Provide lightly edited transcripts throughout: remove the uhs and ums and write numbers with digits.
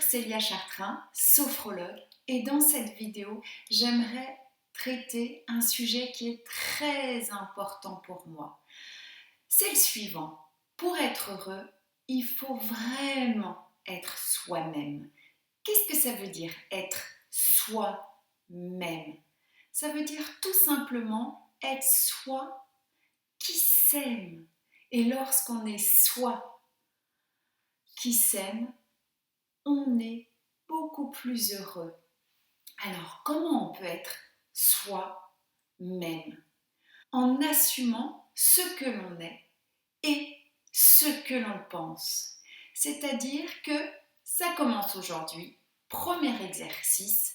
Célia Chartrain, sophrologue, et dans cette vidéo, j'aimerais traiter un sujet qui est très important pour moi. C'est le suivant. Pour être heureux, il faut vraiment être soi-même. Qu'est-ce que ça veut dire être soi-même? Ça veut dire tout simplement être soi qui s'aime. Et lorsqu'on est soi qui s'aime, on est beaucoup plus heureux. Alors, comment on peut être soi-même? En assumant ce que l'on est et ce que l'on pense. C'est-à-dire que ça commence aujourd'hui, premier exercice,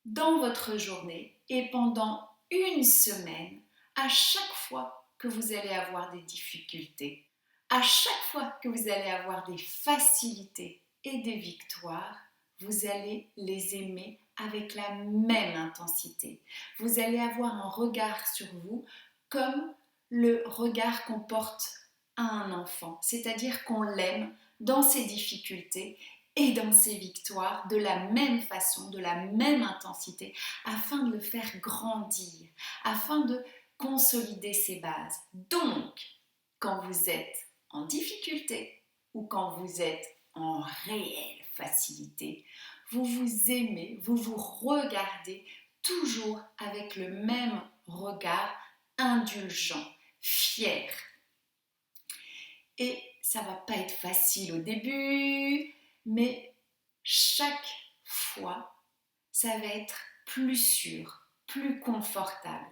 dans votre journée et pendant une semaine, à chaque fois que vous allez avoir des difficultés, à chaque fois que vous allez avoir des facilités et des victoires, vous allez les aimer avec la même intensité. Vous allez avoir un regard sur vous comme le regard qu'on porte à un enfant, c'est-à-dire qu'on l'aime dans ses difficultés et dans ses victoires de la même façon, de la même intensité, afin de le faire grandir, afin de consolider ses bases. Donc, quand vous êtes en difficulté ou quand vous êtes en réelle facilité, vous vous aimez, vous vous regardez toujours avec le même regard indulgent, fier. Et ça va pas être facile au début, mais chaque fois, ça va être plus sûr, plus confortable.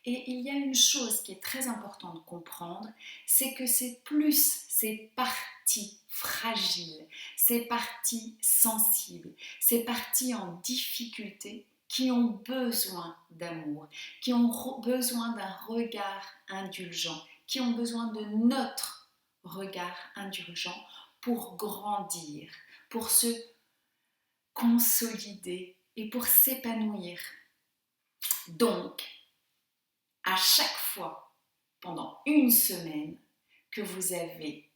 Et il y a une chose qui est très importante de comprendre, c'est que c'est plus ces parties fragiles, ces parties sensibles, ces parties en difficulté qui ont besoin d'amour, qui ont besoin d'un regard indulgent, qui ont besoin de notre regard indulgent pour grandir, pour se consolider et pour s'épanouir. Donc, à chaque fois, pendant une semaine, que vous avez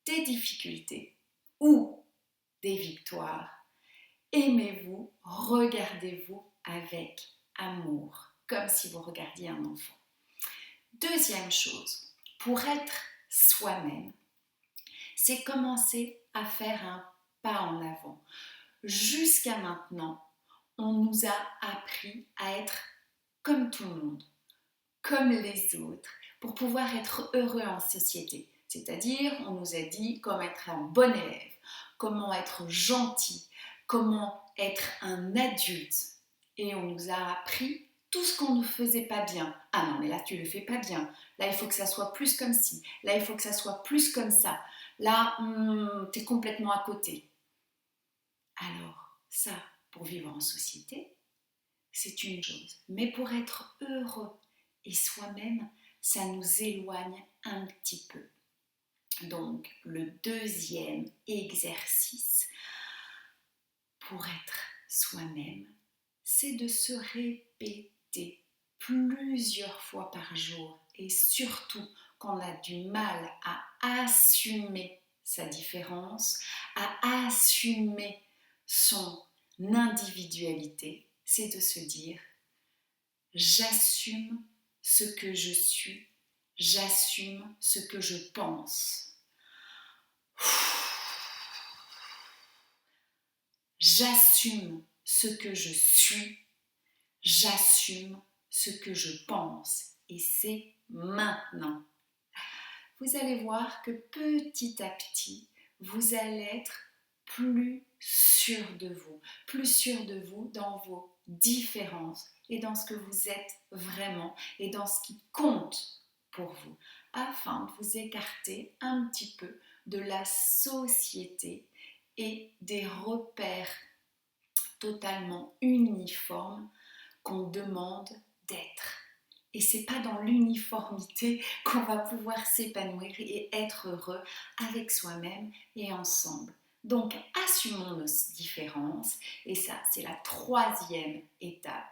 des difficultés ou des victoires, aimez-vous, regardez-vous avec amour, comme si vous regardiez un enfant. Deuxième chose, pour être soi-même, c'est commencer à faire un pas en avant. Jusqu'à maintenant, on nous a appris à être comme tout le monde, comme les autres, pour pouvoir être heureux en société. C'est-à-dire, on nous a dit comment être un bon élève, comment être gentil, comment être un adulte. Et on nous a appris tout ce qu'on ne faisait pas bien. Ah non, mais là, tu ne le fais pas bien. Là, il faut que ça soit plus comme ci. Là, il faut que ça soit plus comme ça. Là, tu es complètement à côté. Alors, ça, pour vivre en société, c'est une chose. Mais pour être heureux et soi-même, ça nous éloigne un petit peu. Donc, le deuxième exercice pour être soi-même, c'est de se répéter plusieurs fois par jour et surtout quand on a du mal à assumer sa différence, à assumer son individualité, c'est de se dire j'assume ce que je suis, j'assume ce que je pense. J'assume ce que je suis, j'assume ce que je pense. Et c'est maintenant. Vous allez voir que petit à petit, vous allez être plus sûr de vous dans vos différences et dans ce que vous êtes vraiment et dans ce qui compte pour vous, afin de vous écarter un petit peu de la société et des repères totalement uniformes qu'on demande d'être. Et c'est pas dans l'uniformité qu'on va pouvoir s'épanouir et être heureux avec soi-même et ensemble. Donc, assumons nos différences. Et ça, c'est la troisième étape.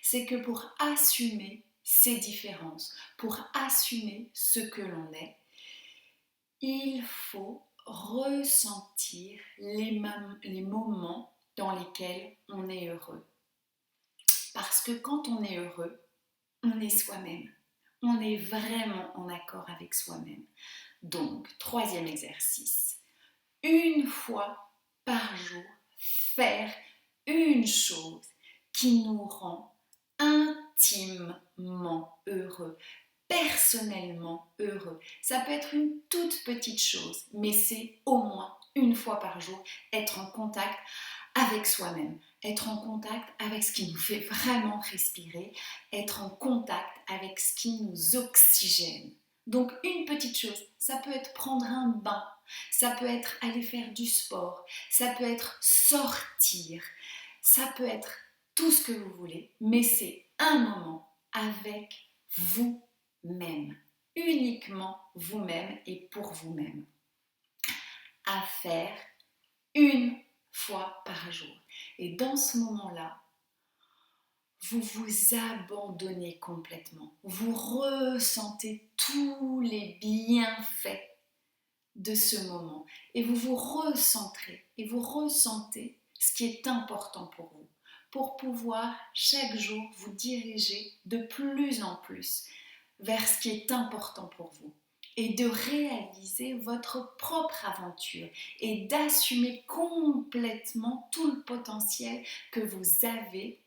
C'est que pour assumer ces différences, pour assumer ce que l'on est, il faut ressentir les moments dans lesquels on est heureux. Parce que quand on est heureux, on est soi-même. On est vraiment en accord avec soi-même. Donc, troisième exercice. Une fois par jour, faire une chose qui nous rend intimement heureux, personnellement heureux. Ça peut être une toute petite chose, mais c'est au moins une fois par jour être en contact avec soi-même, être en contact avec ce qui nous fait vraiment respirer, être en contact avec ce qui nous oxygène. Donc une petite chose, ça peut être prendre un bain, ça peut être aller faire du sport, ça peut être sortir, ça peut être tout ce que vous voulez, mais c'est un moment avec vous-même, uniquement vous-même et pour vous-même, à faire une fois par jour. Et dans ce moment-là, vous vous abandonnez complètement. Vous ressentez tous les bienfaits de ce moment. Et vous vous recentrez et vous ressentez ce qui est important pour vous. Pour pouvoir chaque jour vous diriger de plus en plus vers ce qui est important pour vous. Et de réaliser votre propre aventure et d'assumer complètement tout le potentiel que vous avez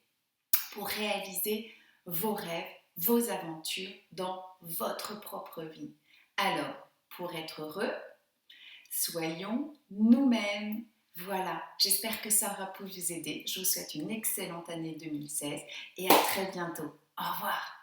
pour réaliser vos rêves, vos aventures dans votre propre vie. Alors, pour être heureux, soyons nous-mêmes. Voilà, j'espère que ça aura pu vous aider. Je vous souhaite une excellente année 2016 et à très bientôt. Au revoir.